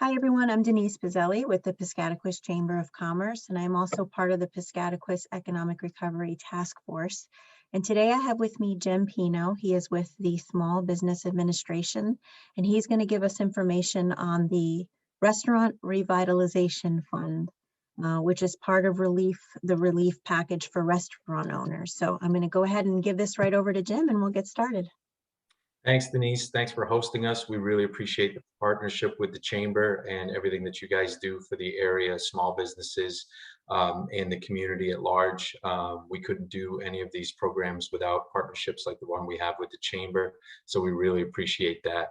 Hi, everyone. I'm Denise Buzzelli with the Piscataquis Chamber of Commerce, and I'm also part of the Piscataquis Economic Recovery Task Force. And today I have with me Jim Pineau. He is with the Small Business Administration, and he's going to give us information on the Restaurant Revitalization Fund, which is part of the relief package for restaurant owners. So I'm going to go ahead and give this right over to Jim, and we'll get started. Thanks, Denise. Thanks for hosting us. We really appreciate the partnership with the Chamber and everything that you guys do for the area, small businesses, and the community at large. We couldn't do any of these programs without partnerships like the one we have with the Chamber, so we really appreciate that.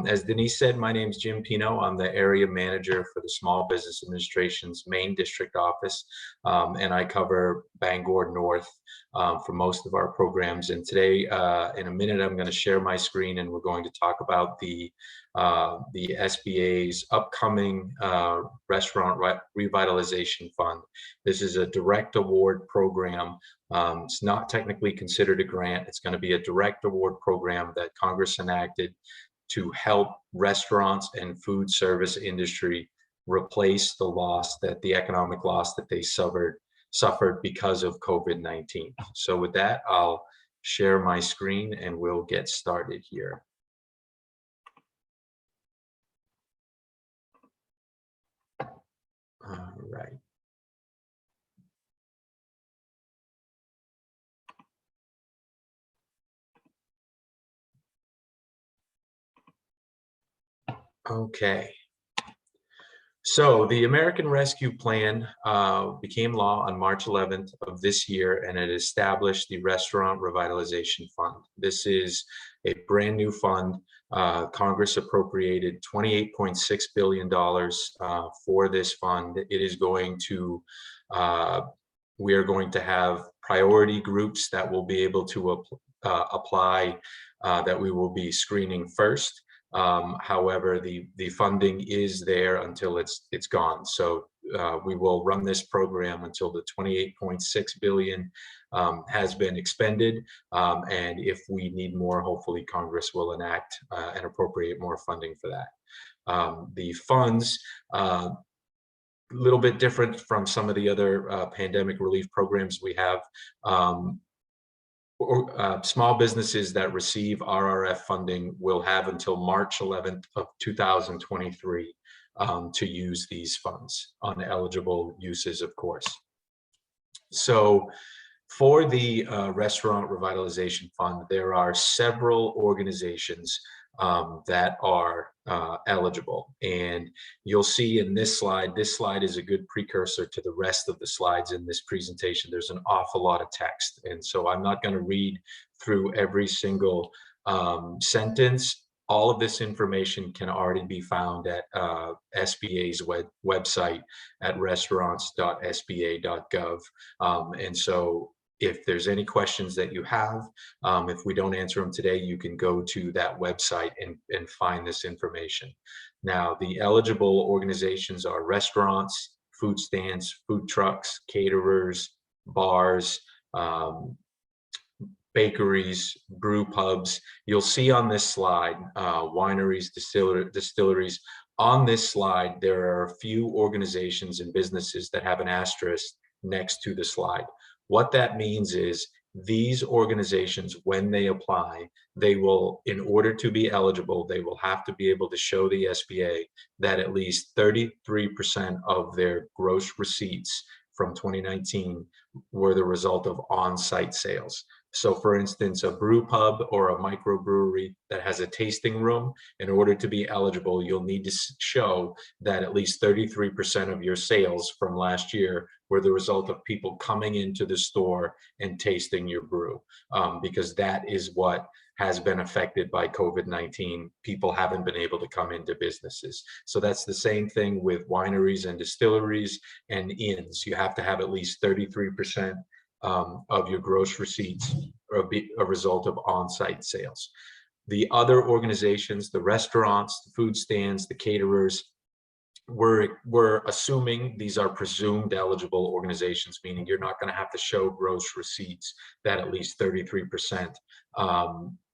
As Denise said, my name is Jim Pineau. I'm the area manager for the Small Business Administration's main district office, and I cover Bangor North for most of our programs. And today, in a minute, I'm going to share my screen, and we're going to talk about the SBA's upcoming Restaurant Revitalization Fund. This is a direct award program. It's not technically considered a grant. It's going to be a direct award program that Congress enacted to help restaurants and food service industry replace the economic loss that they suffered because of COVID-19. So with that, I'll share my screen and we'll get started here. All right. Okay. So the American Rescue Plan became law on March 11th of this year, and it established the Restaurant Revitalization Fund. This is a brand new fund. Congress appropriated $28.6 billion for this fund. It is going to, we are going to have priority groups that will be able to apply, that we will be screening first. However, the funding is there until it's gone. So we will run this program until the $28.6 billion has been expended. And if we need more, hopefully Congress will enact and appropriate more funding for that. The funds, a little bit different from some of the other pandemic relief programs we have. Small businesses that receive RRF funding will have until March 11th of 2023 to use these funds on eligible uses, of course. So for the Restaurant Revitalization Fund, there are several organizations that are eligible. And you'll see in this slide is a good precursor to the rest of the slides in this presentation. There's an awful lot of text. And so I'm not going to read through every single sentence. All of this information can already be found at SBA's website at restaurants.sba.gov. And so if there's any questions that you have, if we don't answer them today, you can go to that website and find this information. Now, the eligible organizations are restaurants, food stands, food trucks, caterers, bars, bakeries, brew pubs. You'll see on this slide, wineries, distilleries. On this slide, there are a few organizations and businesses that have an asterisk next to the slide. What that means is these organizations, when they apply, they will, in order to be eligible, they will have to be able to show the SBA that at least 33% of their gross receipts from 2019 were the result of on-site sales. So for instance, a brew pub or a microbrewery that has a tasting room, in order to be eligible, you'll need to show that at least 33% of your sales from last year were the result of people coming into the store and tasting your brew, because that is what has been affected by COVID-19. People haven't been able to come into businesses. So that's the same thing with wineries and distilleries and inns. You have to have at least 33% of your gross receipts or be a result of on-site sales. The other organizations, the restaurants, the food stands, the caterers, we're assuming these are presumed eligible organizations, meaning you're not going to have to show gross receipts that at least 33%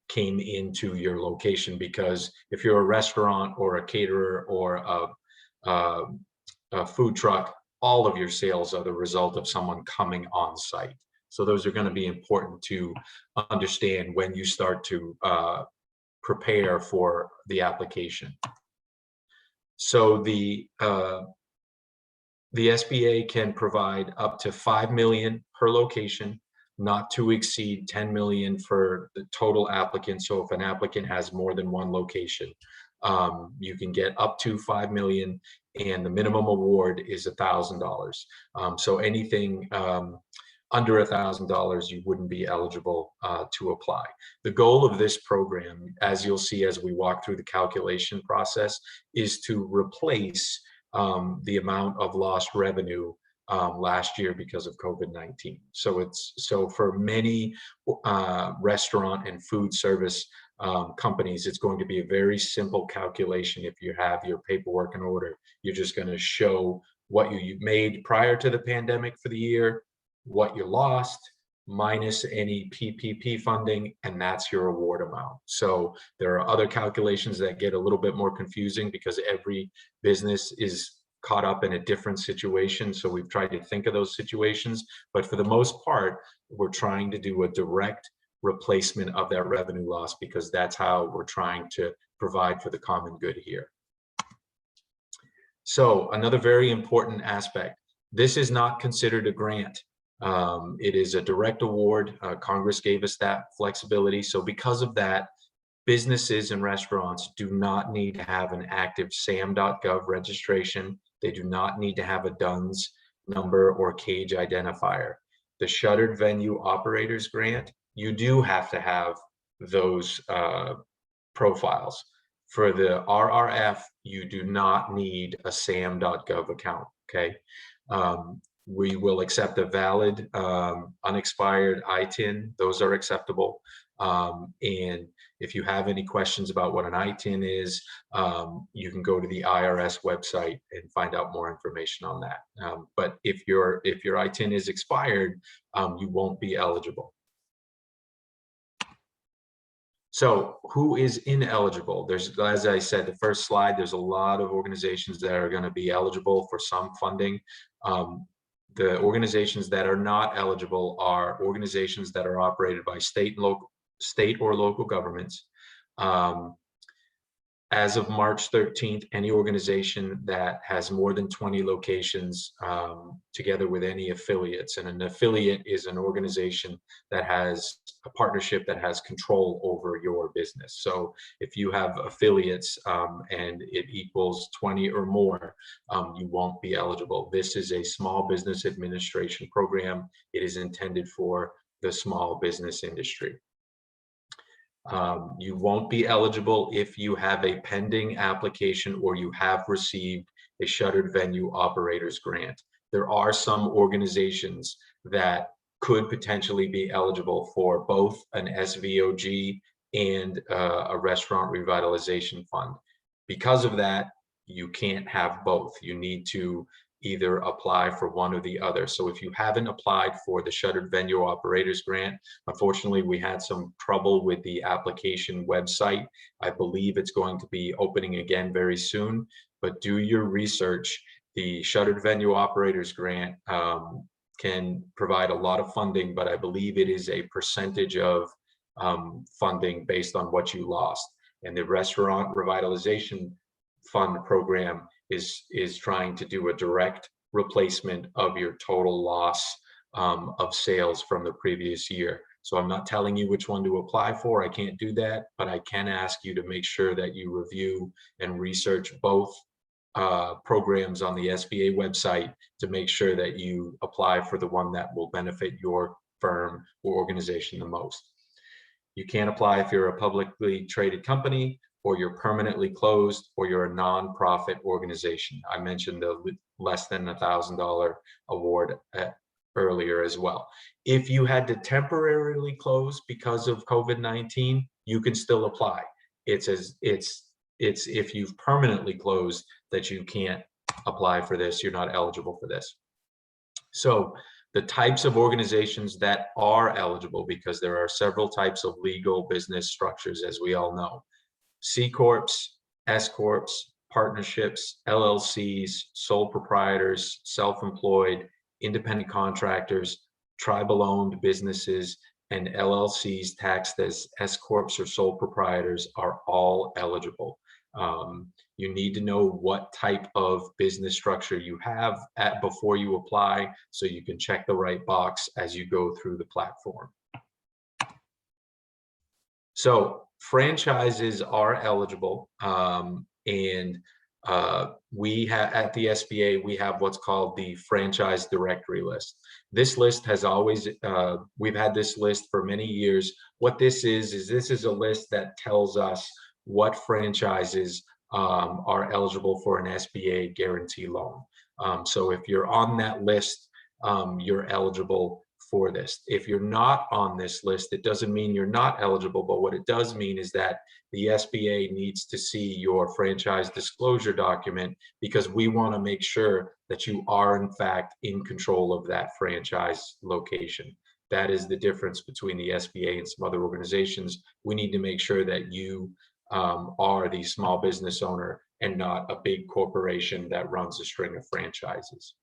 came into your location, because if you're a restaurant or a caterer or uh, a food truck, all of your sales are the result of someone coming on site. So those are going to be important to understand when you start to prepare for the application. So the SBA can provide up to 5 million per location, not to exceed 10 million for the total applicant. So if an applicant has more than one location, you can get up to 5 million, and the minimum award is $1,000. So anything under $1,000, you wouldn't be eligible to apply. The goal of this program, as you'll see as we walk through the calculation process, is to replace the amount of lost revenue last year because of COVID-19. So for many restaurant and food service companies, it's going to be a very simple calculation. If you have your paperwork in order, you're just going to show what you made prior to the pandemic for the year, what you lost, minus any PPP funding, and that's your award amount. So there are other calculations that get a little bit more confusing because every business is caught up in a different situation. So we've tried to think of those situations, but for the most part, we're trying to do a direct replacement of that revenue loss because that's how we're trying to provide for the common good here. So another very important aspect, this is not considered a grant. It is a direct award. Congress gave us that flexibility. So because of that, businesses and restaurants do not need to have an active SAM.gov registration. They do not need to have a DUNS number or cage identifier. The Shuttered Venue Operators Grant, you do have to have those profiles. For the RRF, you do not need a SAM.gov account, okay? We will accept a valid, unexpired ITIN. Those are acceptable. And if you have any questions about what an ITIN is, you can go to the IRS website and find out more information on that. But if your ITIN is expired, you won't be eligible. So who is ineligible? There's, as I said, the first slide, there's a lot of organizations that are going to be eligible for some funding. The organizations that are not eligible are organizations that are operated by state or local governments. As of March 13th, any organization that has more than 20 locations together with any affiliates, and an affiliate is an organization that has a partnership that has control over your business. So if you have affiliates and it equals 20 or more, you won't be eligible. This is a small business administration program. It is intended for the small business industry. You won't be eligible if you have a pending application or you have received a Shuttered Venue Operators Grant. There are some organizations that could potentially be eligible for both an SVOG and a Restaurant Revitalization Fund. Because of that, you can't have both. You need to either apply for one or the other. So if you haven't applied for the Shuttered Venue Operators Grant, unfortunately, we had some trouble with the application website. I believe it's going to be opening again very soon, but do your research. The Shuttered Venue Operators Grant can provide a lot of funding, but I believe it is a percentage of funding based on what you lost. And the Restaurant Revitalization Fund program is trying to do a direct replacement of your total loss of sales from the previous year. So I'm not telling you which one to apply for. I can't do that, but I can ask you to make sure that you review and research both programs on the SBA website to make sure that you apply for the one that will benefit your firm or organization the most. You can't apply if you're a publicly traded company, or you're permanently closed, or you're a nonprofit organization. I mentioned the less than $1,000 award earlier as well. If you had to temporarily close because of COVID-19, you can still apply. It's if you've permanently closed that you can't apply for this, you're not eligible for this. So the types of organizations that are eligible, because there are several types of legal business structures, as we all know: C Corps, S Corps, partnerships, LLCs, sole proprietors, self-employed, independent contractors, tribal-owned businesses, and LLCs taxed as S corps or sole proprietors are all eligible. You need to know what type of business structure you have before you apply, so you can check the right box as you go through the platform. So franchises are eligible, and we have at the SBA, we have what's called the franchise directory list. This list has always, we've had this list for many years. What this is this is a list that tells us what franchises are eligible for an SBA guarantee loan. So if you're on that list, you're eligible for this. If you're not on this list, it doesn't mean you're not eligible, but what it does mean is that the SBA needs to see your franchise disclosure document, because we want to make sure that you are in fact in control of that franchise location. That is the difference between the SBA and some other organizations. We need to make sure that you are the small business owner and not a big corporation that runs a string of franchises.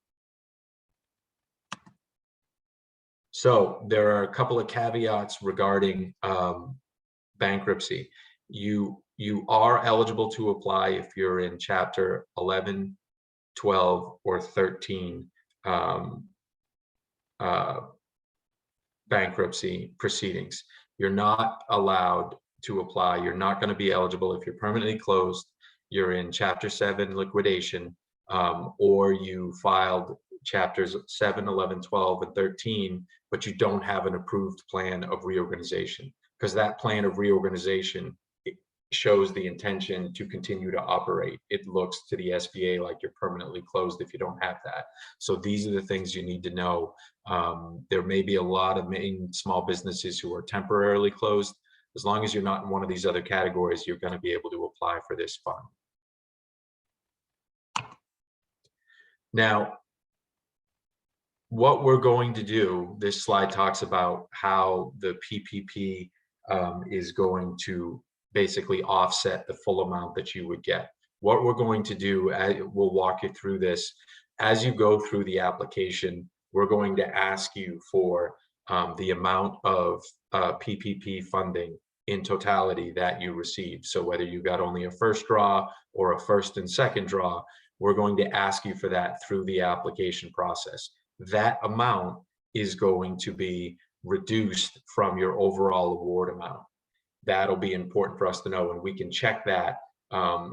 So there are a couple of caveats regarding bankruptcy. You are eligible to apply if you're in Chapter 11, 12, or 13 bankruptcy proceedings. You're not allowed to apply. You're not going to be eligible if you're permanently closed, you're in Chapter 7 liquidation, or you filed Chapters 7, 11, 12, and 13, but you don't have an approved plan of reorganization, because that plan of reorganization shows the intention to continue to operate. It looks to the SBA like you're permanently closed if you don't have that. So these are the things you need to know. There may be a lot of small businesses who are temporarily closed. As long as you're not in one of these other categories, you're going to be able to apply for this fund. Now, what we're going to do, this slide talks about how the PPP is going to basically offset the full amount that you would get. What we're going to do, we'll walk you through this. As you go through the application, we're going to ask you for the amount of PPP funding in totality that you received. So whether you got only a first draw or a first and second draw, we're going to ask you for that through the application process. That amount is going to be reduced from your overall award amount. That'll be important for us to know, and we can check that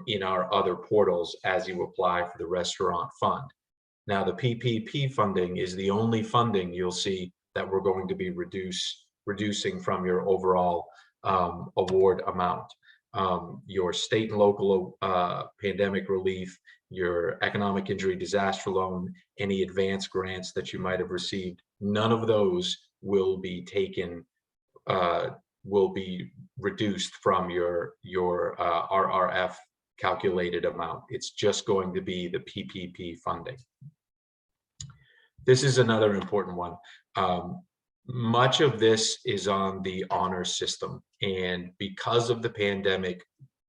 in our other portals as you apply for the restaurant fund. Now, the PPP funding is the only funding you'll see that we're going to be reducing from your overall award amount. Your state and local pandemic relief, your economic injury disaster loan, any advanced grants that you might have received, none of those will be taken, will be reduced from your RRF calculated amount. It's just going to be the PPP funding. This is another important one. Much of this is on the honor system, and because of the pandemic,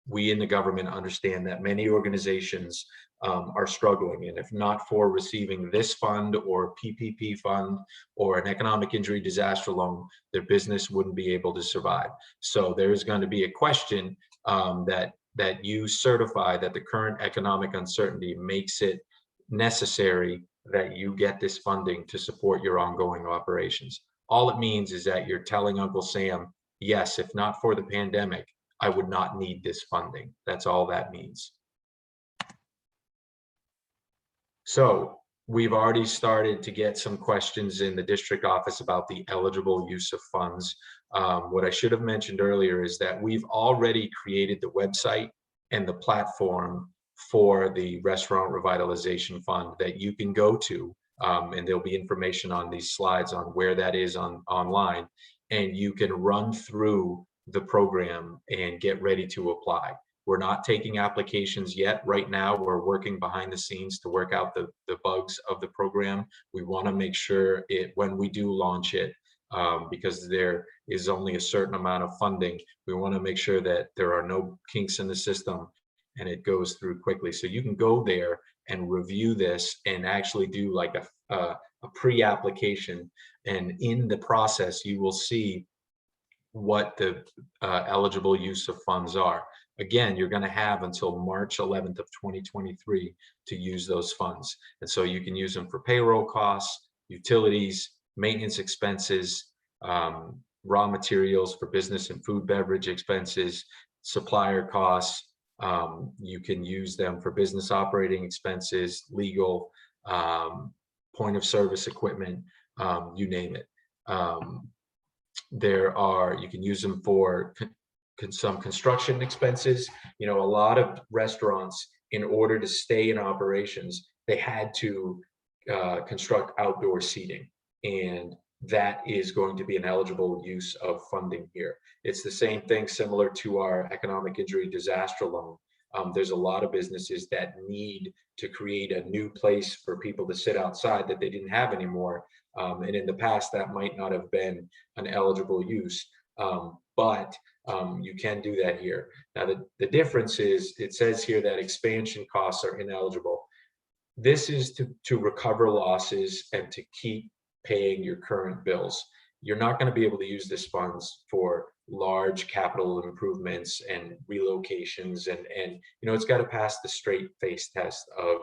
we in the government understand that many organizations are struggling, and if not for receiving this fund or PPP fund or an economic injury disaster loan, their business wouldn't be able to survive. So there is going to be a question that you certify that the current economic uncertainty makes it necessary that you get this funding to support your ongoing operations. All it means is that you're telling Uncle Sam, yes, if not for the pandemic, I would not need this funding. That's all that means. So we've already started to get some questions in the district office about the eligible use of funds. What I should have mentioned earlier is that we've already created the website and the platform for the Restaurant Revitalization Fund that you can go to, and there'll be information on these slides on where that is online, and you can run through the program and get ready to apply. We're not taking applications yet. Right now, we're working behind the scenes to work out the bugs of the program. We want to make sure when we do launch it, because there is only a certain amount of funding, we want to make sure that there are no kinks in the system and it goes through quickly. So you can go there and review this and actually do like a pre-application. And in the process, you will see what the eligible use of funds are. Again, you're going to have until March 11th of 2023 to use those funds. And so you can use them for payroll costs, utilities, maintenance expenses, raw materials for business and food beverage expenses, supplier costs. You can use them for business operating expenses, legal, point of service equipment, you name it. You can use them for some construction expenses. You know, a lot of restaurants, in order to stay in operations, they had to construct outdoor seating, and that is going to be an eligible use of funding here. It's the same thing similar to our economic injury disaster loan. There's a lot of businesses that need to create a new place for people to sit outside that they didn't have anymore. And in the past, that might not have been an eligible use, but you can do that here. Now, the difference is, it says here that expansion costs are ineligible. This is to recover losses and to keep paying your current bills. You're not going to be able to use this funds for large capital improvements and relocations, and you know, it's got to pass the straight face test of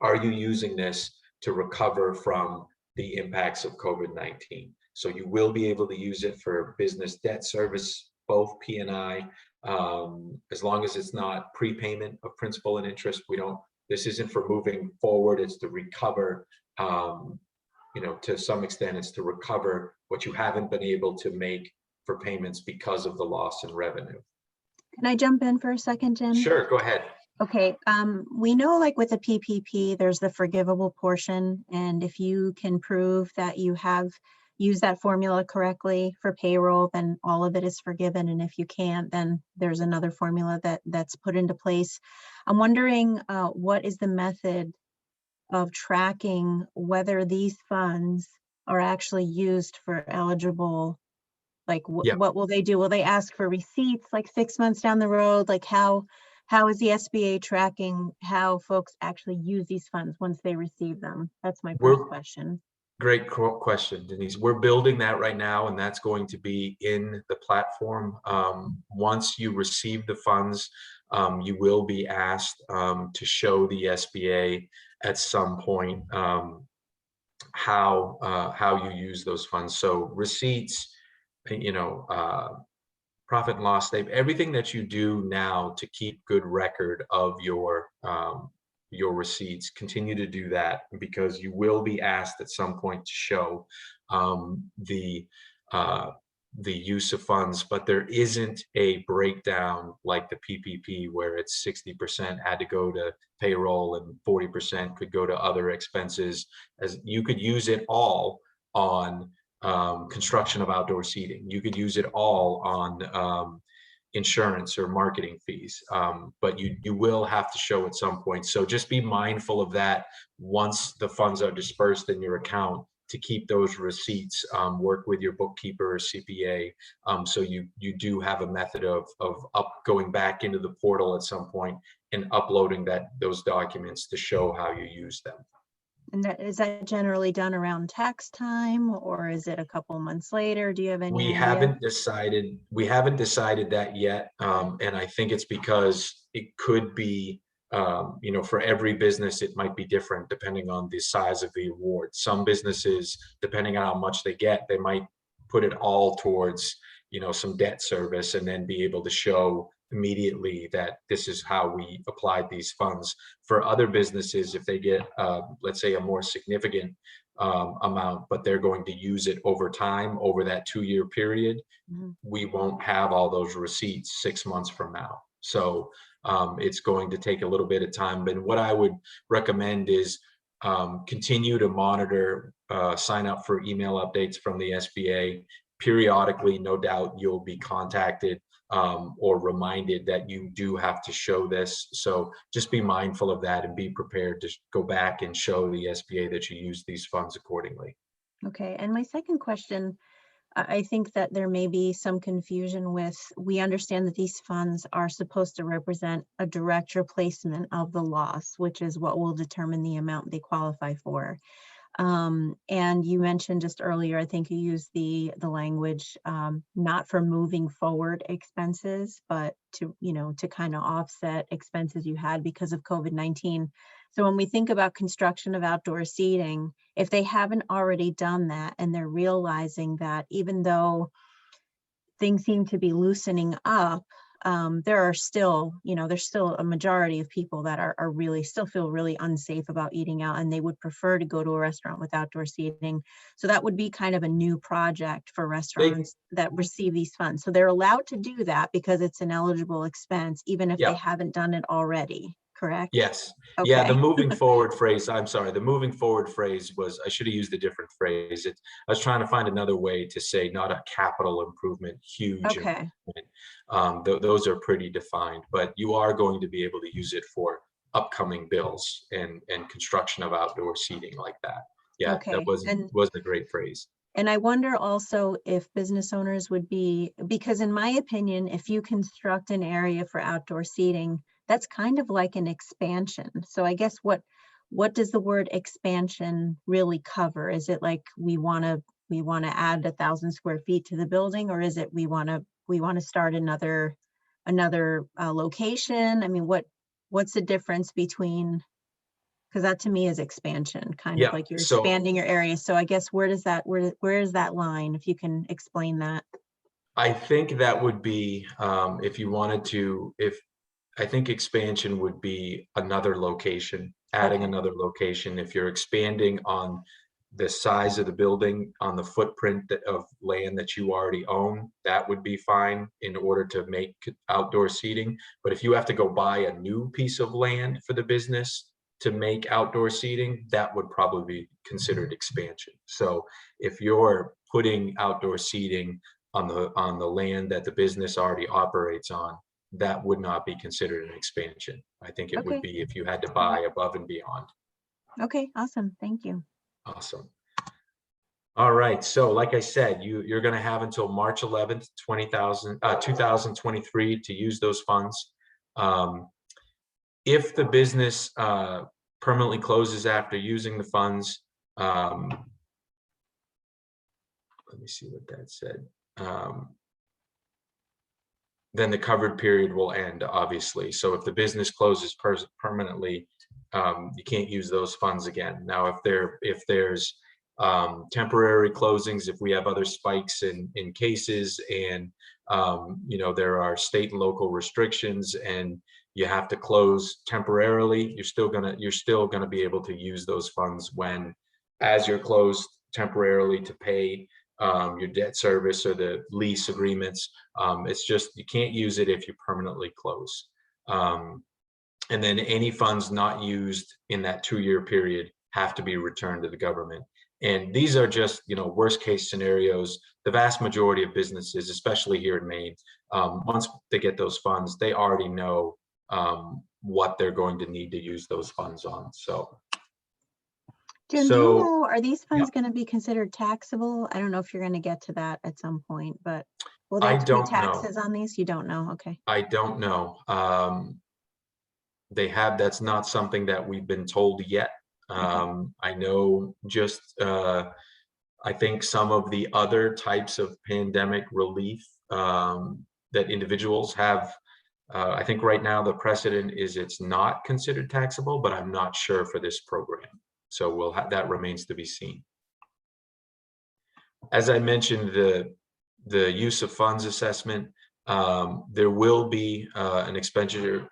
are you using this to recover from the impacts of COVID-19? So you will be able to use it for business debt service, both P&I, as long as it's not prepayment of principal and interest. This isn't for moving forward, it's to recover, you know, to some extent, it's to recover what you haven't been able to make for payments because of the loss in revenue. Can I jump in for a second, Jim? Sure, go ahead. Okay, we know, like with a PPP, there's the forgivable portion, and if you can prove that you have used that formula correctly for payroll, then all of it is forgiven, and if you can't, then there's another formula that's put into place. I'm wondering what is the method of tracking whether these funds are actually used for eligible, like Yeah. what will they do? Will they ask for receipts like 6 months down the road? Like how is the SBA tracking how folks actually use these funds once they receive them? That's my first question. Great question, Denise. We're building that right now, and that's going to be in the platform. Once you receive the funds, you will be asked to show the SBA at some point how you use those funds. So receipts, you know, profit and loss statement, everything that you do now to keep good record of your receipts, continue to do that, because you will be asked at some point to show the use of funds. But there isn't a breakdown like the PPP where it's 60% had to go to payroll and 40% could go to other expenses, as you could use it all on construction of outdoor seating. You could use it all on insurance or marketing fees, but you will have to show at some point. So just be mindful of that once the funds are dispersed in your account, to keep those receipts. Work with your bookkeeper or CPA, so you do have a method of going back into the portal at some point and uploading those documents to show how you use them. And is that generally done around tax time, or is it a couple months later? Do you have any idea? We haven't decided that yet. And I think it's because it could be, you know, for every business, it might be different depending on the size of the award. Some businesses, depending on how much they get, they might put it all towards, you know, some debt service, and then be able to show immediately that this is how we applied these funds. For other businesses, if they get, let's say, a more significant amount, but they're going to use it over time, over that 2-year period, we won't have all those receipts 6 months from now. So it's going to take a little bit of time. But what I would recommend is continue to monitor, sign up for email updates from the SBA. Periodically, no doubt you'll be contacted or reminded that you do have to show this. So just be mindful of that and be prepared to go back and show the SBA that you use these funds accordingly. Okay, and my second question, I think that there may be some confusion with, we understand that these funds are supposed to represent a direct replacement of the loss, which is what will determine the amount they qualify for. And you mentioned just earlier, I think you used the language, not for moving forward expenses, but to, to kind of offset expenses you had because of COVID-19. So when we think about construction of outdoor seating, if they haven't already done that and they're realizing that even though things seem to be loosening up, there are still, there's still a majority of people that are really still feel really unsafe about eating out, and they would prefer to go to a restaurant with outdoor seating. So that would be kind of a new project for They, restaurants that receive these funds. So they're allowed to do that because it's an eligible expense, even if they yeah. haven't done it already, correct? Yes. Yeah, the Okay. moving forward phrase, I'm sorry, the moving forward phrase was, I should have used a different phrase. I was trying to find another way to say not a capital improvement, huge Okay. improvement. Those are pretty defined, but you are going to be able to use it for upcoming bills and construction of outdoor seating like that. Yeah, that Okay. wasn't a great phrase. And I wonder also if business owners would be, because in my opinion, if you construct an area for outdoor seating, that's kind of like an expansion. So I guess what does the word expansion really cover? Is it like we want to add 1,000 square feet to the building, or is it we want to start another location? I mean, what's the difference between, because that to me is expansion, kind of Yeah, like you're so expanding your area. So I guess where is that line, if you can explain that? I think that would be, if you wanted to, if I think expansion would be another location, adding Okay, another location. If you're expanding on the size of the building, on the footprint of land that you already own, that would be fine in order to make outdoor seating. But if you have to go buy a new piece of land for the business to make outdoor seating, that would probably be considered expansion. So if you're putting outdoor seating on the land that the business already operates on, that would not be considered an expansion. I think it would okay, be if you had to all buy right. above and beyond. Okay, awesome, thank you. Awesome. All right. So like I said, you're going to have until March 11th, 2023 to use those funds. Um, if the business permanently closes after using the funds, let me see what that said. Then the covered period will end, obviously. So if the business closes permanently, you can't use those funds again. Now, if there's temporary closings, if we have other spikes in cases, and there are state and local restrictions, and you have to close temporarily, you're still gonna be able to use those funds as you're closed temporarily to pay your debt service or the lease agreements. It's just you can't use it if you permanently close. And then any funds not used in that 2-year period have to be returned to the government. And these are just, worst case scenarios. The vast majority of businesses, especially here in Maine, once they get those funds, they already know what they're going to need to use those funds on. Jim, do you So know, are these yeah, funds going to be considered taxable? I don't know if you're going to get to that at some point, but will there I be don't know. taxes on these? You don't know, okay. I don't know. That's not something that we've been told yet. Okay. I know just I think some of the other types of pandemic relief that individuals have. I think right now the precedent is it's not considered taxable, but I'm not sure for this program. So that remains to be seen. As I mentioned, the use of funds assessment, there will be an expenditure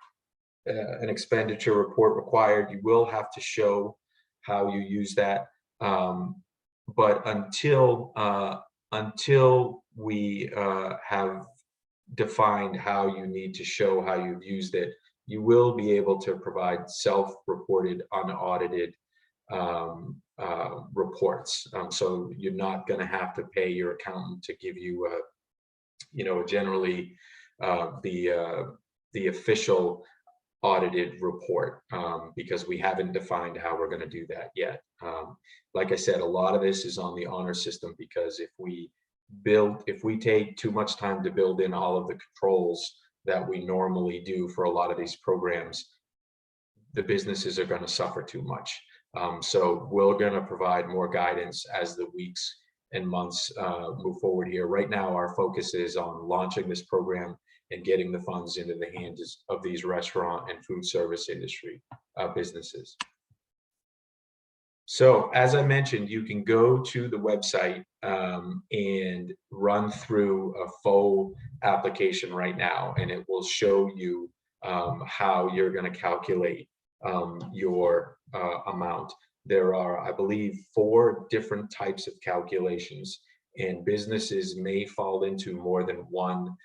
report required. You will have to show how you use that. But until we have defined how you need to show how you've used it, you will be able to provide self-reported, unaudited reports. So you're not going to have to pay your accountant to give you generally the official audited report, because we haven't defined how we're going to do that yet. Like I said, a lot of this is on the honor system, because if we if we take too much time to build in all of the controls that we normally do for a lot of these programs, the businesses are going to suffer too much. So we're going to provide more guidance as the weeks and months move forward here. Right now, our focus is on launching this program and getting the funds into the hands of these restaurant and food service industry businesses. So as I mentioned, you can go to the website and run through a full application right now, and it will show you how you're going to calculate your amount. There are, I believe, 4 different types of calculations, and businesses may fall into more than one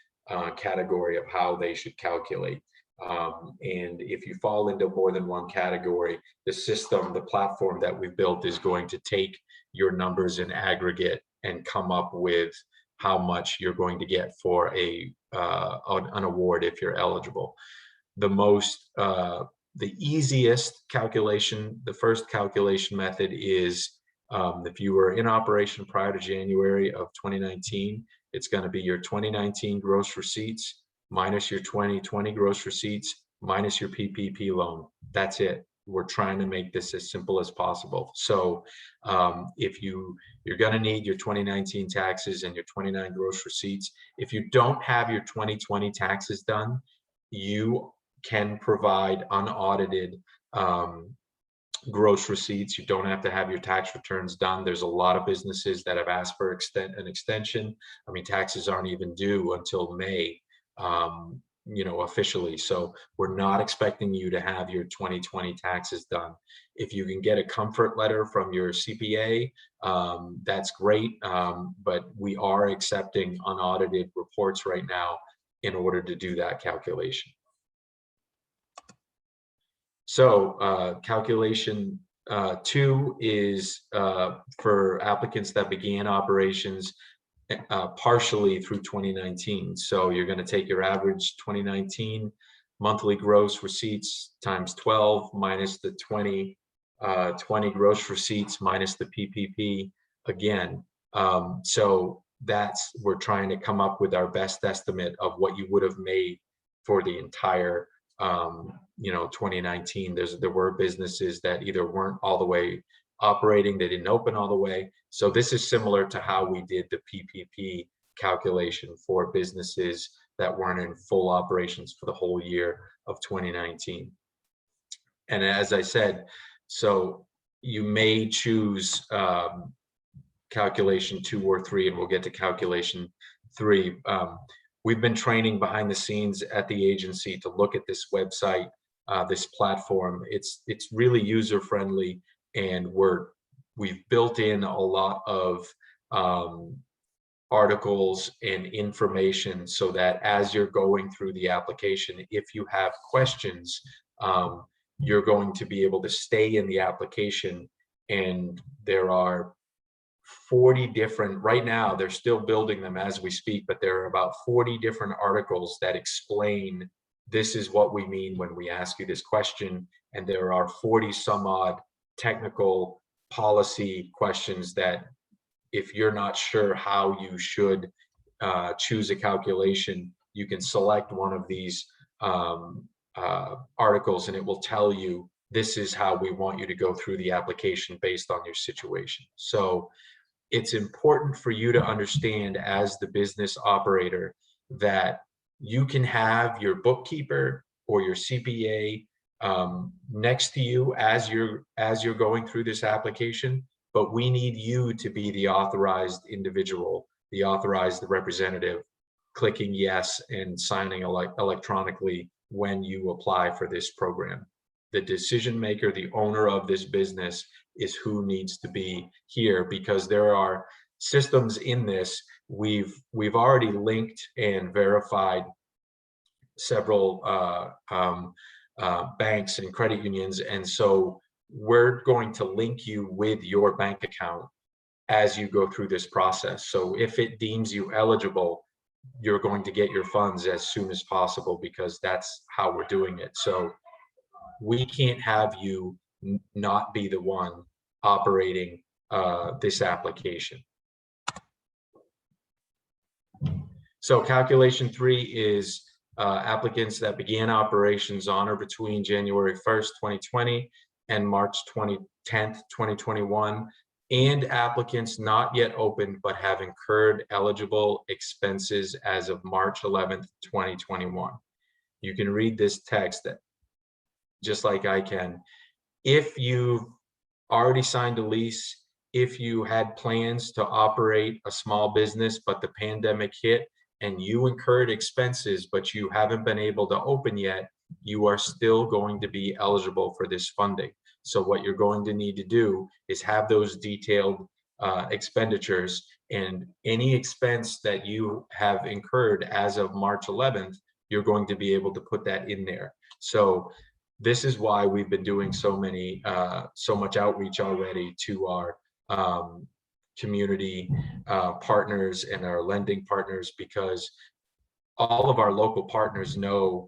category of how they should calculate. And if you fall into more than one category, the system, the platform that we've built is going to take your numbers in aggregate and come up with how much you're going to get for an award if you're eligible. The easiest calculation, the first calculation method is if you were in operation prior to January of 2019, it's going to be your 2019 gross receipts minus your 2020 gross receipts minus your PPP loan. That's it. We're trying to make this as simple as possible. So if you're going to need your 2019 taxes and your 29 gross receipts. If you don't have your 2020 taxes done, you can provide unaudited gross receipts. You don't have to have your tax returns done. There's a lot of businesses that have asked for an extension. I mean, taxes aren't even due until May, officially. So we're not expecting you to have your 2020 taxes done. If you can get a comfort letter from your CPA, that's great. But we are accepting unaudited reports right now in order to do that calculation. So calculation 2 is for applicants that began operations partially through 2019. So you're going to take your average 2019 monthly gross receipts times 12 minus the 2020 gross receipts minus the PPP again. So we're trying to come up with our best estimate of what you would have made for the entire 2019. There were businesses that either weren't all the way operating, they didn't open all the way. So this is similar to how we did the PPP calculation for businesses that weren't in full operations for the whole year of 2019. And as I said, so you may choose calculation 2 or 3, and we'll get to calculation 3. We've been training behind the scenes at the agency to look at this website, this platform. It's really user friendly, and we've built in a lot of articles and information so that as you're going through the application, if you have questions, you're going to be able to stay in the application. And there are 40 different, right now they're still building them as we speak, but there are about 40 different articles that explain this is what we mean when we ask you this question. And there are 40 some odd technical policy questions that if you're not sure how you should choose a calculation, you can select one of these articles and it will tell you this is how we want you to go through the application based on your situation. So it's important for you to understand as the business operator that you can have your bookkeeper or your CPA next to you as you're going through this application, but we need you to be the authorized individual, the authorized representative, clicking yes and signing electronically when you apply for this program. The decision maker, the owner of this business, is who needs to be here, because there are systems in this. We've already linked and verified several banks and credit unions, and so we're going to link you with your bank account as you go through this process. So if it deems you eligible, you're going to get your funds as soon as possible, because that's how we're doing it. So we can't have you not be the one operating this application. So calculation 3 is applicants that began operations on or between January 1st, 2020 and March 10th, 2021, and applicants not yet open but have incurred eligible expenses as of March 11th, 2021. You can read this text just like I can. If you've already signed a lease, if you had plans to operate a small business, but the pandemic hit and you incurred expenses, but you haven't been able to open yet, you are still going to be eligible for this funding. So what you're going to need to do is have those detailed expenditures, and any expense that you have incurred as of March 11th, you're going to be able to put that in there. So this is why we've been doing so much outreach already to our community partners and our lending partners, because all of our local partners know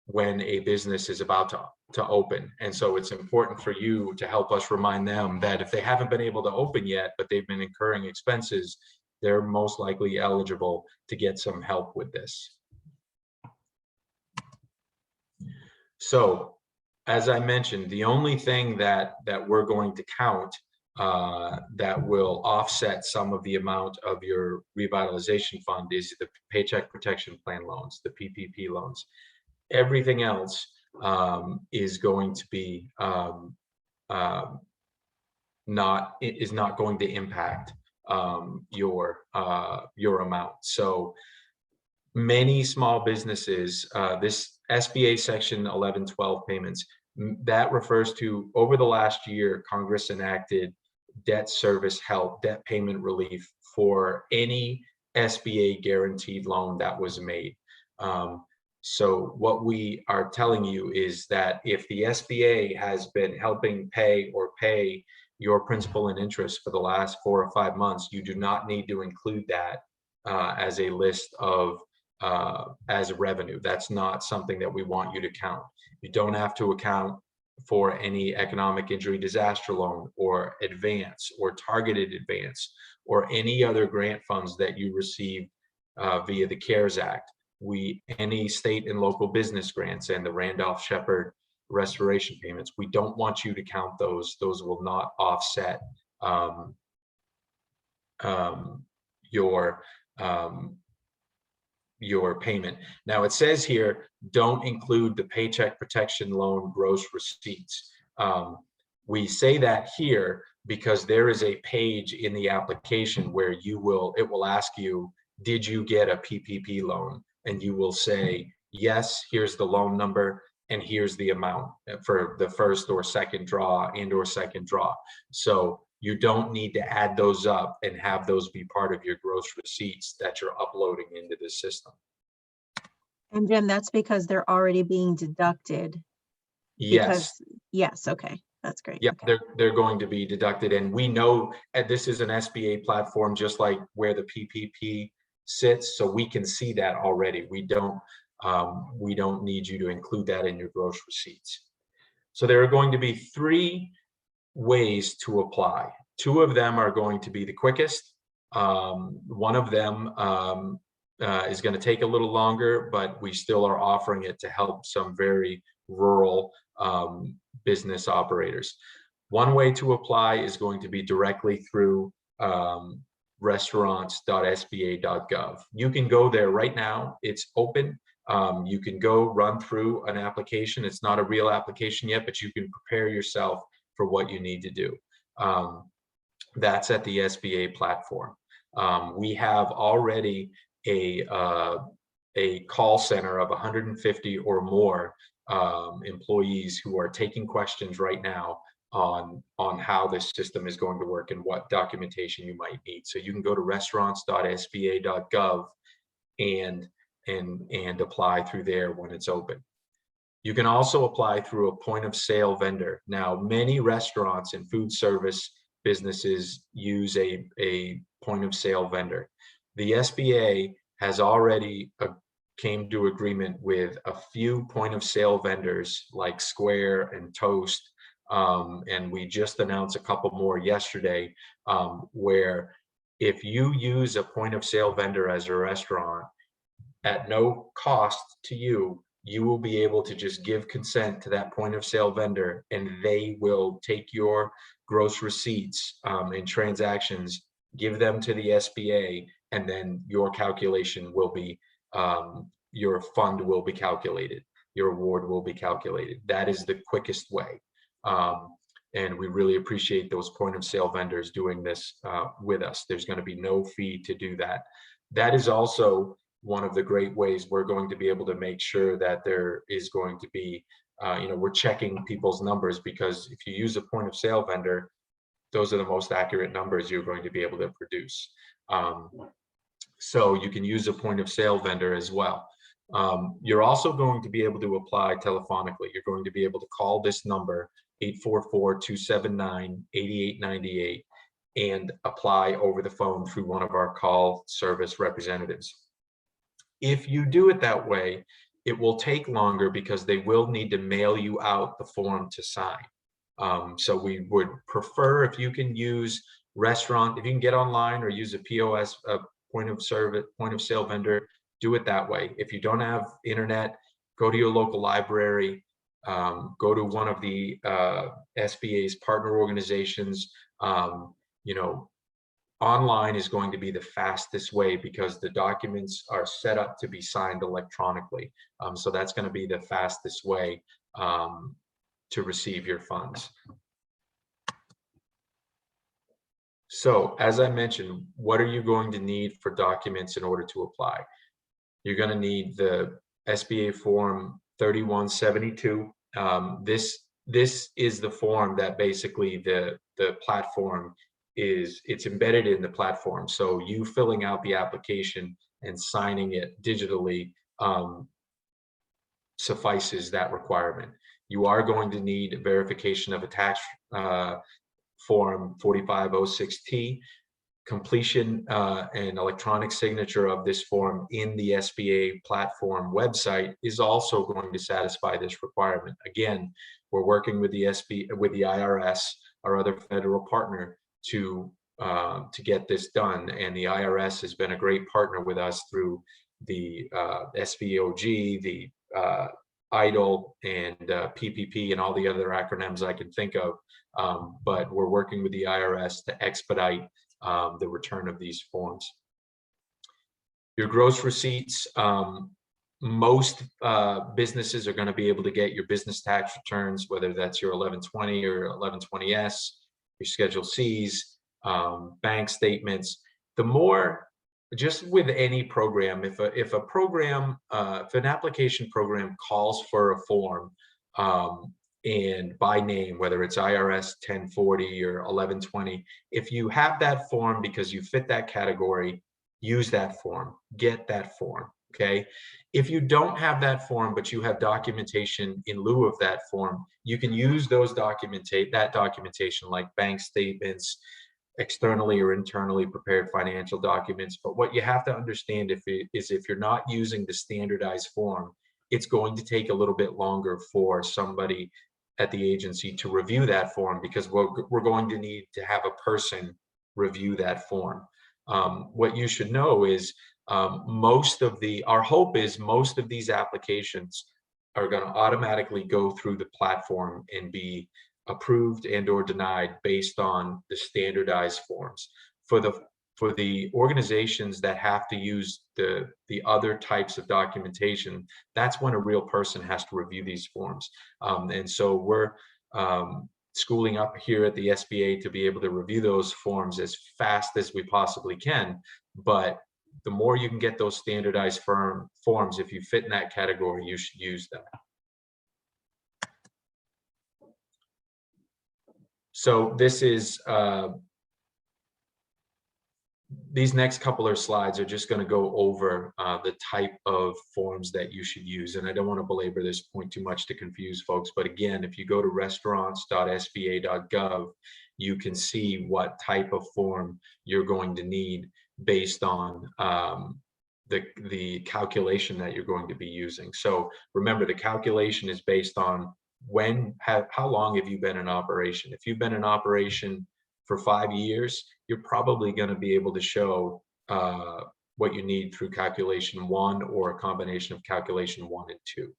when a business is about to open. And so it's important for you to help us remind them that if they haven't been able to open yet, but they've been incurring expenses, they're most likely eligible to get some help with this. So, as I mentioned, the only thing that we're going to count that will offset some of the amount of your revitalization fund is the Paycheck Protection Plan loans, the PPP loans. Everything else is going to be not going to impact your amount. So many small businesses, this SBA Section 1112 payments, that refers to, over the last year, Congress enacted debt service help, debt payment relief for any SBA guaranteed loan that was made. So what we are telling you is that if the SBA has been helping pay your principal and interest for the last 4 or 5 months, you do not need to include that as a list of as revenue. That's not something that we want you to count. You don't have to account for any economic injury disaster loan or advance or targeted advance or any other grant funds that you received via the CARES Act. Any state and local business grants and the Randolph-Shepard restoration payments, we don't want you to count those. Those will not offset your payment. Now it says here, don't include the Paycheck Protection Loan gross receipts. We say that here because there is a page in the application where it will ask you, did you get a PPP loan? And you will say, yes, here's the loan number, and here's the amount for the first or second draw and/or second draw. So you don't need to add those up and have those be part of your gross receipts that you're uploading into the system. And Jim, that's because they're already being deducted. Yes. Yes, okay, that's great. Yeah, okay. they're going to be deducted, and we know this is an SBA platform, just like where the PPP sits, so we can see that already. We don't need you to include that in your gross receipts. So there are going to be 3 ways to apply. 2 of them are going to be the quickest. One of them is going to take a little longer, but we still are offering it to help some very rural business operators. One way to apply is going to be directly through restaurants.sba.gov. You can go there right now. It's open. You can go run through an application. It's not a real application yet, but you can prepare yourself for what you need to do. That's at the SBA platform. We have already a call center of 150 or more employees who are taking questions right now on how this system is going to work and what documentation you might need. So you can go to restaurants.sba.gov and apply through there when it's open. You can also apply through a point of sale vendor. Now, many restaurants and food service businesses use a point of sale vendor. The SBA has already came to agreement with a few point of sale vendors like Square and Toast, and we just announced a couple more yesterday, where If you use a point of sale vendor as a restaurant, at no cost to you, you will be able to just give consent to that point of sale vendor, and they will take your gross receipts and transactions, give them to the SBA, and then your calculation will be, your fund will be calculated, your award will be calculated. That is the quickest way. And we really appreciate those point of sale vendors doing this with us. There's going to be no fee to do that. That is also one of the great ways we're going to be able to make sure that there is going to be, we're checking people's numbers, because if you use a point of sale vendor, those are the most accurate numbers you're going to be able to produce. So you can use a point of sale vendor as well. You're also going to be able to apply telephonically. You're going to be able to call this number, 844-279-8898, and apply over the phone through one of our call service representatives. If you do it that way, it will take longer because they will need to mail you out the form to sign. So we would prefer, if you can use restaurant, if you can get online or use a POS, point of sale vendor, do it that way. If you don't have internet, go to your local library, go to one of the SBA's partner organizations. Online is going to be the fastest way because the documents are set up to be signed electronically. So that's going to be the fastest way to receive your funds. So as I mentioned, what are you going to need for documents in order to apply? You're going to need the SBA form 3172. This is the form that basically the platform it's embedded in the platform. So you filling out the application and signing it digitally suffices that requirement. You are going to need a verification of a tax form 4506T, completion and electronic signature of this form in the SBA platform website is also going to satisfy this requirement. Again, we're working with the IRS, our other federal partner, to get this done, and the IRS has been a great partner with us through the SVOG, the EIDL, and PPP, and all the other acronyms I can think of. But we're working with the IRS to expedite the return of these forms. Your gross receipts, most businesses are going to be able to get your business tax returns, whether that's your 1120 or 1120S, your Schedule Cs, bank statements. The more, just with any program, if a program, if an application program calls for a form, and by name, whether it's IRS 1040 or 1120, if you have that form because you fit that category, use that form, get that form, okay? If you don't have that form, but you have documentation in lieu of that form, you can use those documentation like bank statements, externally or internally prepared financial documents. But what you have to understand is if you're not using the standardized form, it's going to take a little bit longer for somebody at the agency to review that form, because we're going to need to have a person review that form. What you should know is our hope is most of these applications are going to automatically go through the platform and be approved and or denied based on the standardized forms. For the organizations that have to use the other types of documentation, that's when a real person has to review these forms. And so we're schooling up here at the SBA to be able to review those forms as fast as we possibly can. But the more you can get those standardized forms, if you fit in that category, you should use them. So this is, these next couple of slides are just going to go over the type of forms that you should use. And I don't want to belabor this point too much to confuse folks. But again, if you go to restaurants.sba.gov, you can see what type of form you're going to need based on the calculation that you're going to be using. So remember, the calculation is based on how long have you been in operation. If you've been in operation for 5 years, you're probably going to be able to show what you need through calculation 1 or a combination of calculation 1 and 2.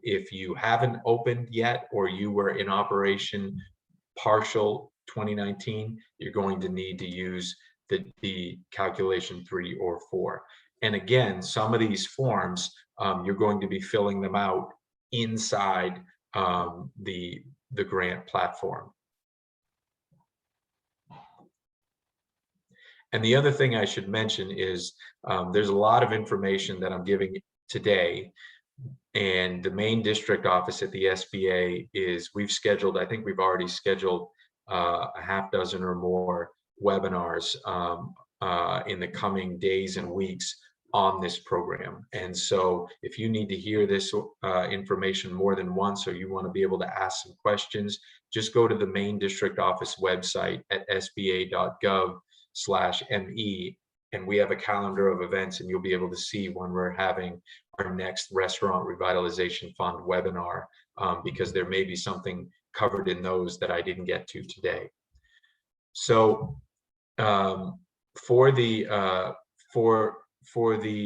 If you haven't opened yet, or you were in operation partial 2019, you're going to need to use the calculation 3 or 4. And again, some of these forms, you're going to be filling them out inside the grant platform. And the other thing I should mention is there's a lot of information that I'm giving today. And the main district office at the SBA we've scheduled, I think we've already scheduled a half dozen or more webinars in the coming days and weeks on this program. And so if you need to hear this information more than once, or you want to be able to ask some questions, just go to the main district office website at sba.gov/ME, and we have a calendar of events, and you'll be able to see when we're having our next Restaurant Revitalization Fund webinar, because there may be something covered in those that I didn't get to today. So for the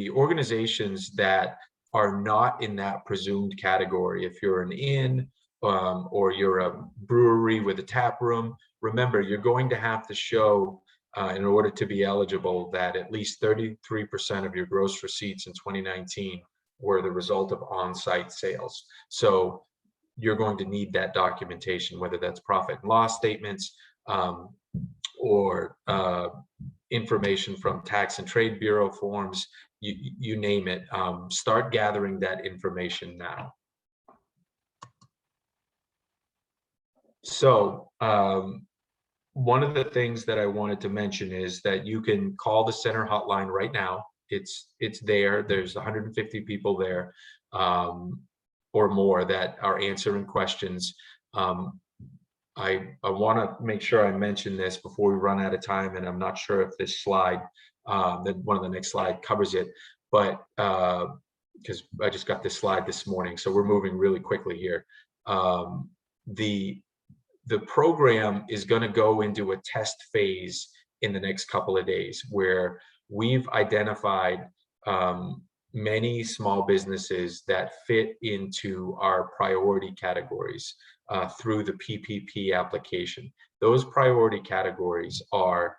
organizations that are not in that presumed category, if you're an inn or you're a brewery with a tap room, remember, you're going to have to show in order to be eligible that at least 33% of your gross receipts in 2019 were the result of on-site sales. So you're going to need that documentation, whether that's profit and loss statements or information from Tax and Trade Bureau forms, you name it. Start gathering that information now. So one of the things that I wanted to mention is that you can call the center hotline right now. It's there. There's 150 people there or more that are answering questions. I want to make sure I mention this before we run out of time, and I'm not sure if this slide, then one of the next slide covers it, but because I just got this slide this morning, so we're moving really quickly here. The program is going to go into a test phase in the next couple of days, where we've identified many small businesses that fit into our priority categories through the PPP application. Those priority categories are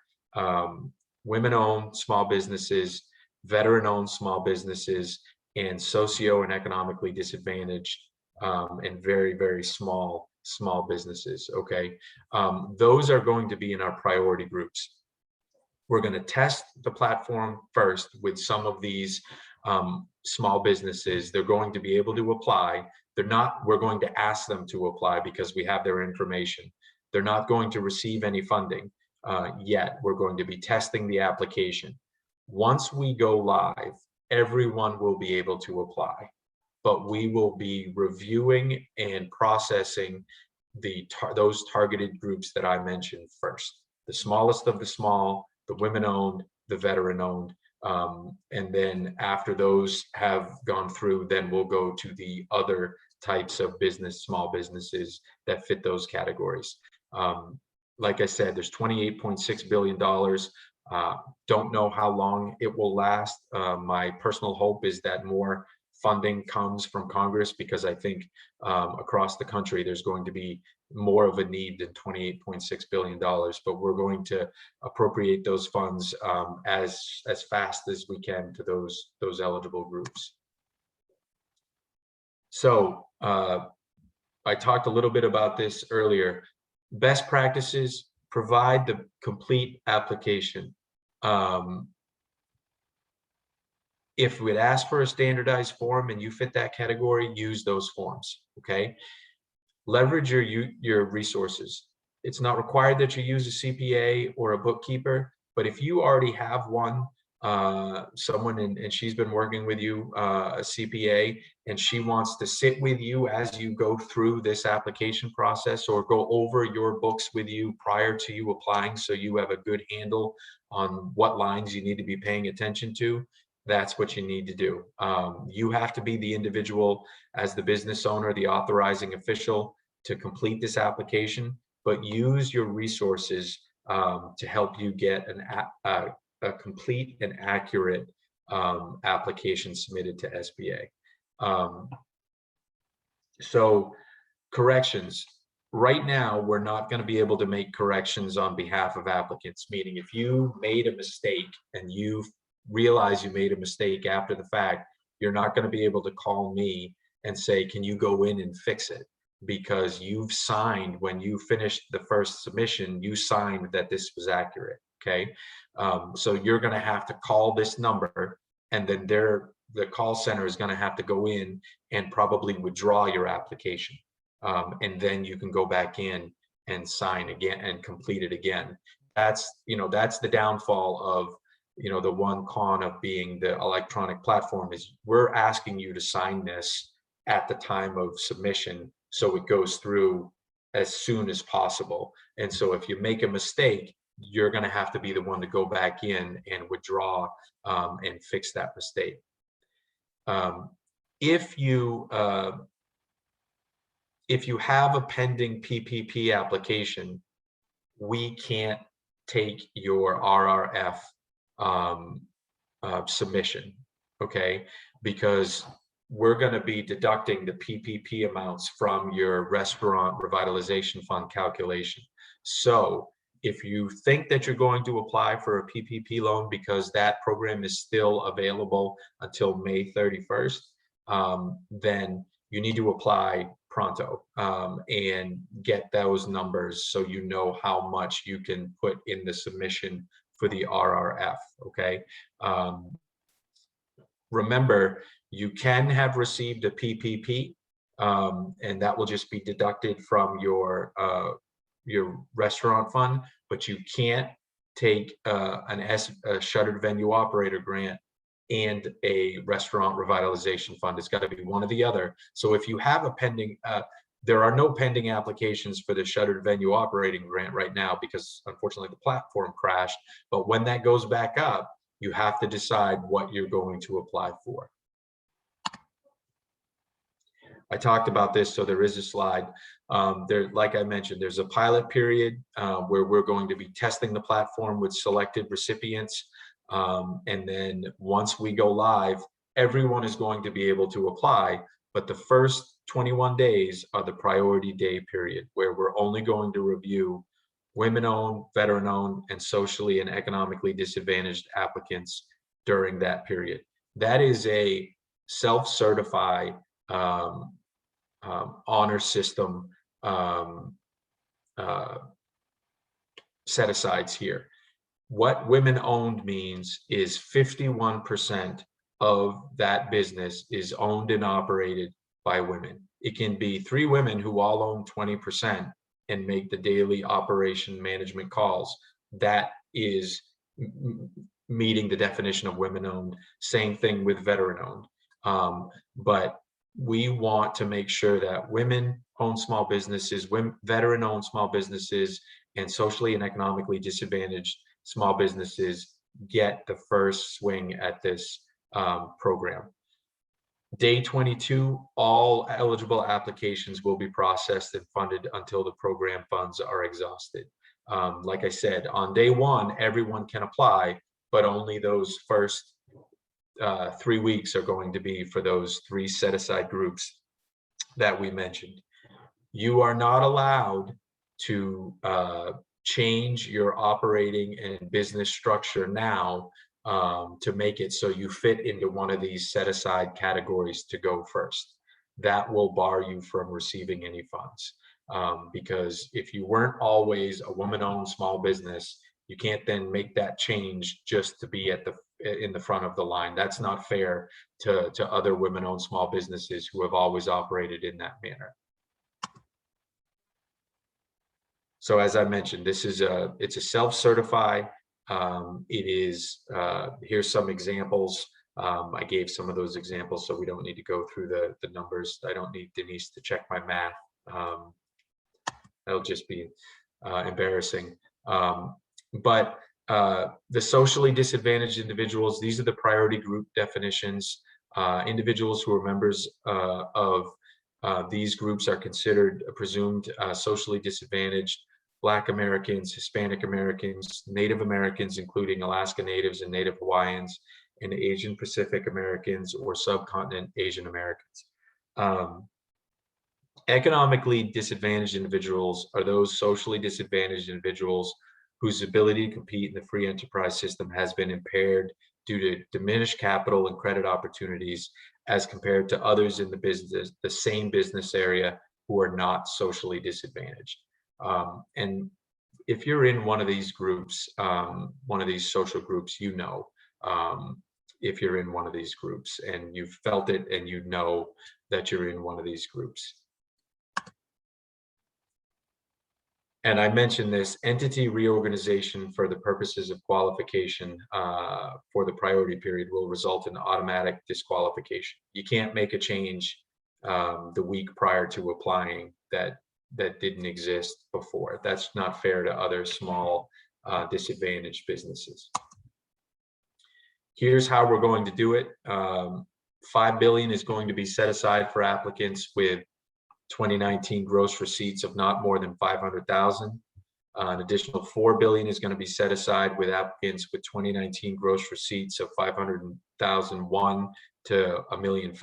women-owned small businesses, veteran-owned small businesses, and socio and economically disadvantaged and very, very small businesses. Okay, those are going to be in our priority groups. We're going to test the platform first with some of these small businesses. They're going to be able to apply. We're going to ask them to apply because we have their information. They're not going to receive any funding yet. We're going to be testing the application. Once we go live, everyone will be able to apply, but we will be reviewing and processing those targeted groups that I mentioned first. The smallest of the small, the women-owned, the veteran-owned, and then after those have gone through, then we'll go to the other types of small businesses that fit those categories. Like I said, there's $28.6 billion. Don't know how long it will last. My personal hope is that more funding comes from Congress, because I think across the country there's going to be more of a need than $28.6 billion, but we're going to appropriate those funds as fast as we can to those eligible groups. So I talked a little bit about this earlier. Best practices: provide the complete application. If we'd ask for a standardized form and you fit that category, use those forms, okay? Leverage your resources. It's not required that you use a CPA or a bookkeeper, but if you already have one, someone and she's been working with you, a CPA, and she wants to sit with you as you go through this application process, or go over your books with you prior to you applying, so you have a good handle on what lines you need to be paying attention to, that's what you need to do. You have to be the individual as the business owner, the authorizing official, to complete this application, but use your resources to help you get a complete and accurate application submitted to SBA. So corrections. Right now, we're not going to be able to make corrections on behalf of applicants, meaning if you made a mistake and you realize you made a mistake after the fact, you're not going to be able to call me and say, can you go in and fix it? Because you've signed, when you finished the first submission, you signed that this was accurate, okay? So you're going to have to call this number, and then the call center is going to have to go in and probably withdraw your application. And then you can go back in and sign again and complete it again. That's the downfall of, the one con of being the electronic platform is we're asking you to sign this at the time of submission, so it goes through as soon as possible. And so if you make a mistake, you're going to have to be the one to go back in and withdraw and fix that mistake. If you have a pending PPP application, we can't take your RRF submission, okay? Because we're going to be deducting the PPP amounts from your Restaurant Revitalization Fund calculation. So if you think that you're going to apply for a PPP loan because that program is still available until May 31st, then you need to apply pronto and get those numbers so you know how much you can put in the submission for the RRF, okay? Remember, you can have received a PPP, and that will just be deducted from your restaurant fund, but you can't take a shuttered venue operator grant and a restaurant revitalization fund. It's got to be one or the other. So if you have a pending, there are no pending applications for the shuttered venue operating grant right now because unfortunately the platform crashed. But when that goes back up, you have to decide what you're going to apply for. I talked about this, so there is a slide. Like I mentioned, there's a pilot period where we're going to be testing the platform with selected recipients. And then once we go live, everyone is going to be able to apply, but the first 21 days are the priority day period where we're only going to review women-owned, veteran-owned, and socially and economically disadvantaged applicants during that period. That is a self-certify honor system set-asides here. What women-owned means is 51% of that business is owned and operated by women. It can be 3 women who all own 20% and make the daily operation management calls. That is meeting the definition of women-owned. Same thing with veteran-owned. But we want to make sure that women-owned small businesses, veteran-owned small businesses, and socially and economically disadvantaged small businesses get the first swing at this program. Day 22, all eligible applications will be processed and funded until the program funds are exhausted. Like I said, on day 1, everyone can apply, but only those first 3 weeks are going to be for those 3 set-aside groups that we mentioned. You are not allowed to change your operating and business structure now to make it so you fit into one of these set-aside categories to go first. That will bar you from receiving any funds. Because if you weren't always a woman-owned small business, you can't then make that change just to be in the front of the line. That's not fair to other women-owned small businesses who have always operated in that manner. So as I mentioned, it's a self-certify. It is, here's some examples. I gave some of those examples, so we don't need to go through the numbers. I don't need Denise to check my math. That'll just be embarrassing. But the socially disadvantaged individuals, these are the priority group definitions. Individuals who are members of these groups are considered presumed socially disadvantaged Black Americans, Hispanic Americans, Native Americans, including Alaska Natives and Native Hawaiians, and Asian Pacific Americans or subcontinent Asian Americans. Economically disadvantaged individuals are those socially disadvantaged individuals whose ability to compete in the free enterprise system has been impaired due to diminished capital and credit opportunities as compared to others in the same business area who are not socially disadvantaged. And if you're in one of these groups, one of these social groups, if you're in one of these groups and you've felt it and you know that you're in one of these groups. And I mentioned this entity reorganization for the purposes of qualification for the priority period will result in automatic disqualification. You can't make a change the week prior to applying that didn't exist before. That's not fair to other small disadvantaged businesses. Here's how we're going to do it. $5 billion is going to be set aside for applicants with 2019 gross receipts of not more than 500,000. An additional $4 billion is going to be set aside with applicants with 2019 gross receipts of 500,001 to $1.5 million,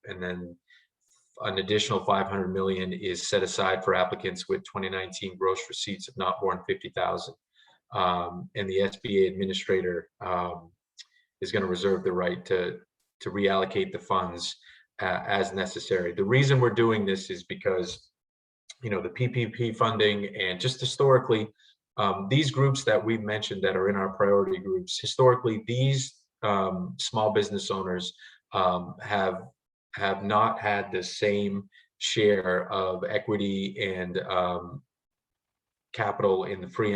and then an additional 500 million is set aside for applicants with 2019 gross receipts of not more than 50,000. And the SBA administrator is going to reserve the right to reallocate the funds as necessary. The reason we're doing this is because, the PPP funding and just historically, these groups that we've mentioned that are in our priority groups, historically, these small business owners have not had the same share of equity and capital in the free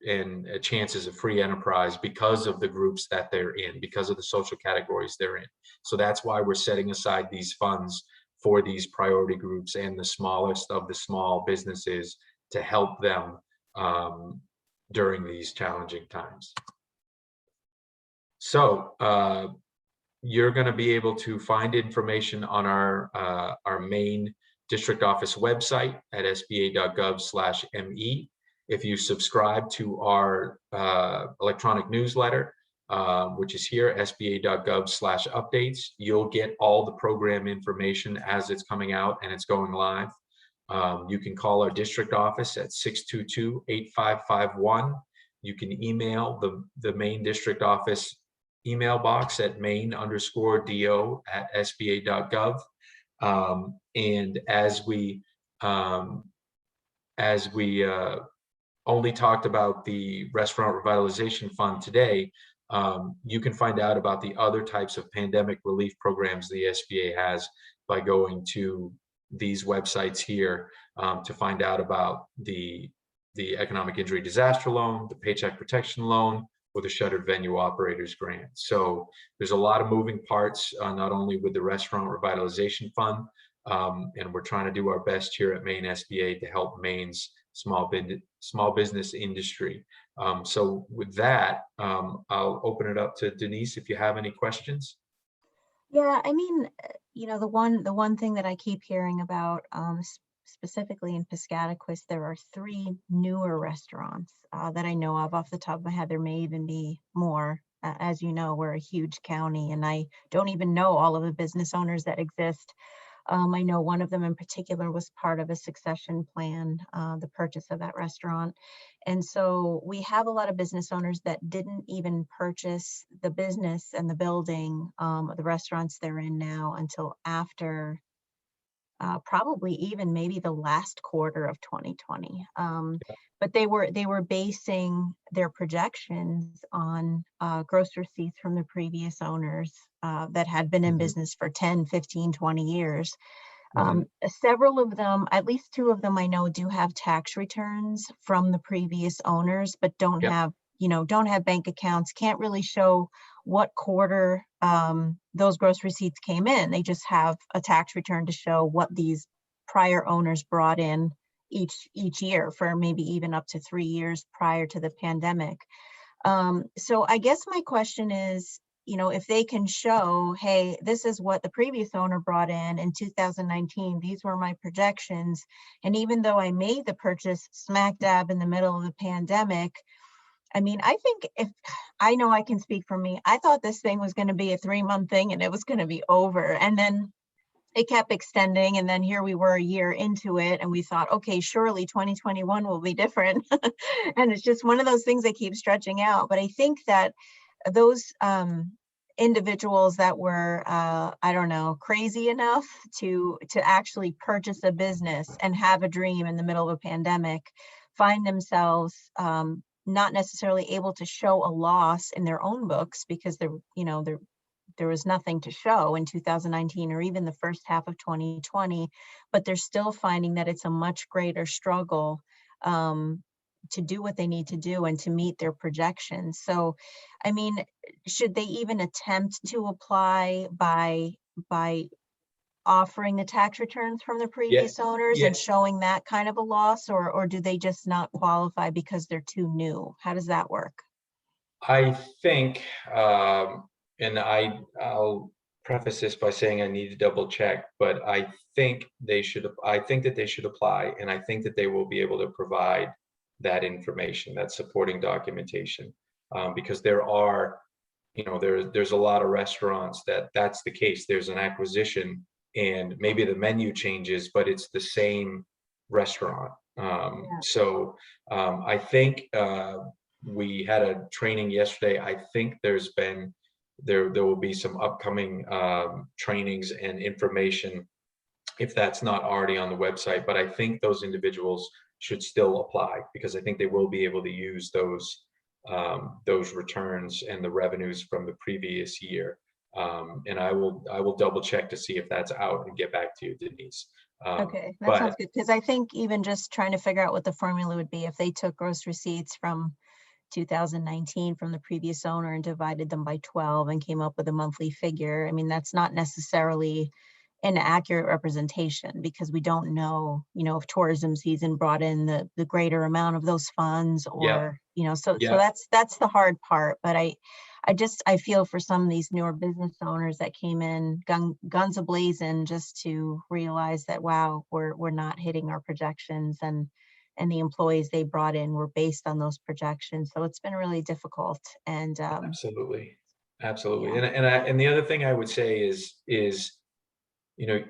and chances of free enterprise because of the groups that they're in, because of the social categories they're in. So that's why we're setting aside these funds for these priority groups and the smallest of the small businesses to help them during these challenging times. So you're going to be able to find information on our main district office website at sba.gov/me. If you subscribe to our electronic newsletter, which is here, sba.gov/updates, you'll get all the program information as it's coming out and it's going live. You can call our district office at 622-8551. You can email the main district office email box at main_do@sba.gov. And as we only talked about the Restaurant Revitalization Fund today, you can find out about the other types of pandemic relief programs the SBA has by going to these websites here to find out about the economic injury disaster loan, the paycheck protection loan, or the shuttered venue operators grant. So there's a lot of moving parts, not only with the Restaurant Revitalization Fund, and we're trying to do our best here at Maine SBA to help Maine's small business industry. So with that, I'll open it up to Denise if you have any questions. Yeah, I mean, the one thing that I keep hearing about, specifically in Piscataquis, there are 3 newer restaurants that I know of off the top of my head. There may even be more. As you know, we're a huge county, and I don't even know all of the business owners that exist. I know one of them in particular was part of a succession plan, the purchase of that restaurant. And so we have a lot of business owners that didn't even purchase the business and the building, the restaurants they're in now, until after probably even maybe the last quarter of 2020. But they were basing their projections on gross receipts from the previous owners that had been in business for 10, 15, 20 years. Several of them, at least 2 of them I know, do have tax returns from the previous owners, but don't have bank accounts, can't really show what quarter those gross receipts came in. They just have a tax return to show what these prior owners brought in each year for maybe even up to 3 years prior to the pandemic. So I guess my question is, if they can show, hey, this is what the previous owner brought in 2019, these were my projections. And even though I made the purchase smack dab in the middle of the pandemic, I mean, I think I know I can speak for me, I thought this thing was going to be a 3-month thing and it was going to be over. And then it kept extending. And then here we were a year into it and we thought, okay, surely 2021 will be different. And it's just one of those things that keep stretching out. But I think that those individuals that were, I don't know, crazy enough to actually purchase a business and have a dream in the middle of a pandemic find themselves not necessarily able to show a loss in their own books because there was nothing to show in 2019 or even the first half of 2020, but they're still finding that it's a much greater struggle to do what they need to do and to meet their projections. So, I mean, should they even attempt to apply by offering the tax returns from the Yeah, previous owners yeah. and showing that kind of a loss, or do they just not qualify because they're too new? How does that work? I think, and I'll preface this by saying I need to double check, but I think they should. I think that they should apply, and I think that they will be able to provide that information, that supporting documentation, because there are, there's a lot of restaurants that's the case. There's an acquisition, and maybe the menu changes, but it's the same restaurant. Yeah. I think. We had a training yesterday. I think there will be some upcoming trainings and information if that's not already on the website. But I think those individuals should still apply because I think they will be able to use those returns and the revenues from the previous year. And I will double check to see if that's out and get back to you, Denise. Okay, that sounds But good. Because I think even just trying to figure out what the formula would be if they took gross receipts from 2019 from the previous owner and divided them by 12 and came up with a monthly figure. I mean, that's not necessarily an accurate representation because we don't know, if tourism season brought in the greater amount of those funds yeah, or, so yeah, that's the hard part. But I feel for some of these newer business owners that came in guns a-blazing just to realize that, wow, we're not hitting our projections and the employees they brought in were based on those projections. So it's been really difficult. And absolutely, absolutely. yeah, And the other thing I would say is you know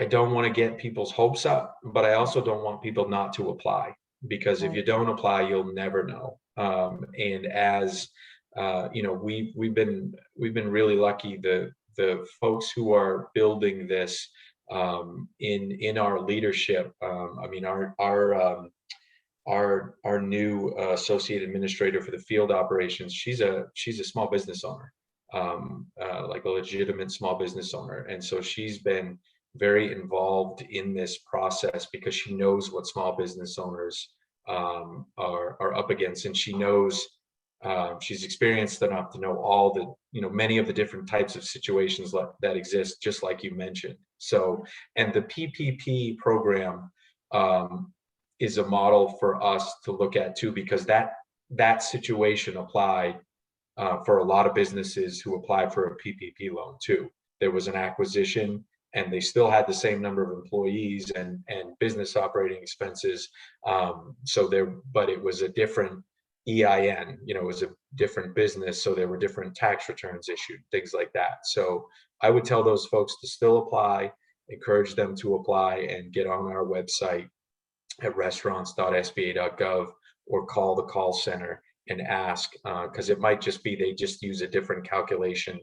I don't want to get people's hopes up, but I also don't want people not to apply because if right. you don't apply, you'll never know. And as we've been really lucky. The folks who are building this in our leadership. I mean, our new associate administrator for the field operations. She's a small business owner, like a legitimate small business owner, and so she's been very involved in this process because she knows what small business owners are up against, and she knows she's experienced enough to know all the many of the different types of situations that exist, just like you mentioned. So, and the PPP program um, is a model for us to look at too, because that situation applied for a lot of businesses who applied for a PPP loan too. There was an acquisition and they still had the same number of employees and business operating expenses. But it was a different EIN, it was a different business. So there were different tax returns issued, things like that. So I would tell those folks to still apply, encourage them to apply and get on our website at restaurants.sba.gov or call the call center and ask, because it might just be they just use a different calculation,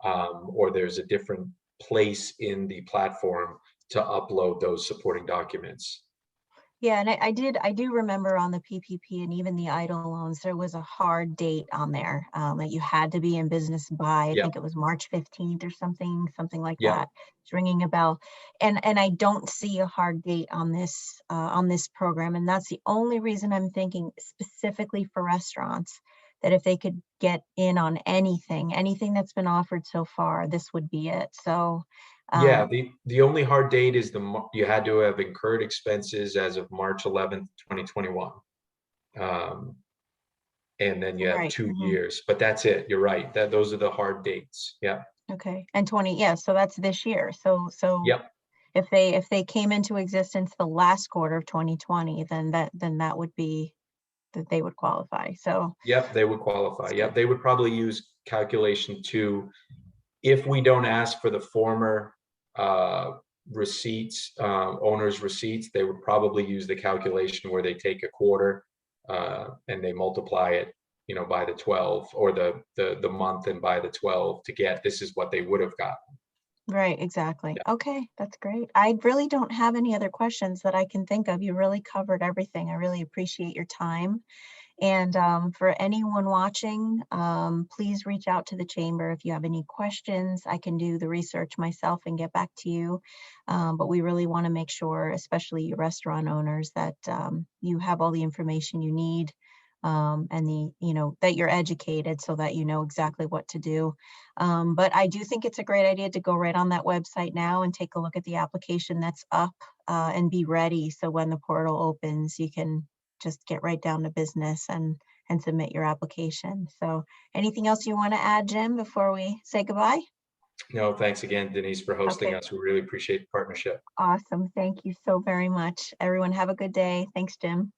or there's a different place in the platform to upload those supporting documents. Yeah, and I do remember on the PPP and even the idle loans, there was a hard date on there that you had to be in business by. I Yeah, think it was March 15th or something like yeah, that. It's ringing a bell, and I don't see a hard date on this program, and that's the only reason I'm thinking specifically for restaurants that if they could get in on anything that's been offered so far, this would be it. So. yeah. Um, The only hard date is you had to have incurred expenses as of March 11th, 2021. Um, and then you have Right. 2 years. But that's it. You're right. Those are the hard dates. Yeah. Okay. And 20, yeah, so that's this year. So Yep. if they came into existence the last quarter of 2020, then that would be that they would qualify. So Yep. They would qualify. that's good. Yep. They would probably use calculation two. If we don't ask for the former receipts, owner's receipts, they would probably use the calculation where they take a quarter and they multiply it, by the 12, or the month and by the 12 to get, this is what they would have got. Right, exactly. Yeah. Okay, that's great. I really don't have any other questions that I can think of. You really covered everything. I really appreciate your time. And for anyone watching, please reach out to the chamber if you have any questions. I can do the research myself and get back to you. But we really want to make sure, especially you restaurant owners, that you have all the information you need, and that you're educated so that you know exactly what to do. But I do think it's a great idea to go right on that website now and take a look at the application that's up, and be ready. So when the portal opens, you can just get right down to business and submit your application. So anything else you want to add, Jim, before we say goodbye? No, thanks again, Denise, for hosting Okay, us. We really appreciate the partnership. awesome. Thank you so very much. Everyone have a good day. Thanks, Jim.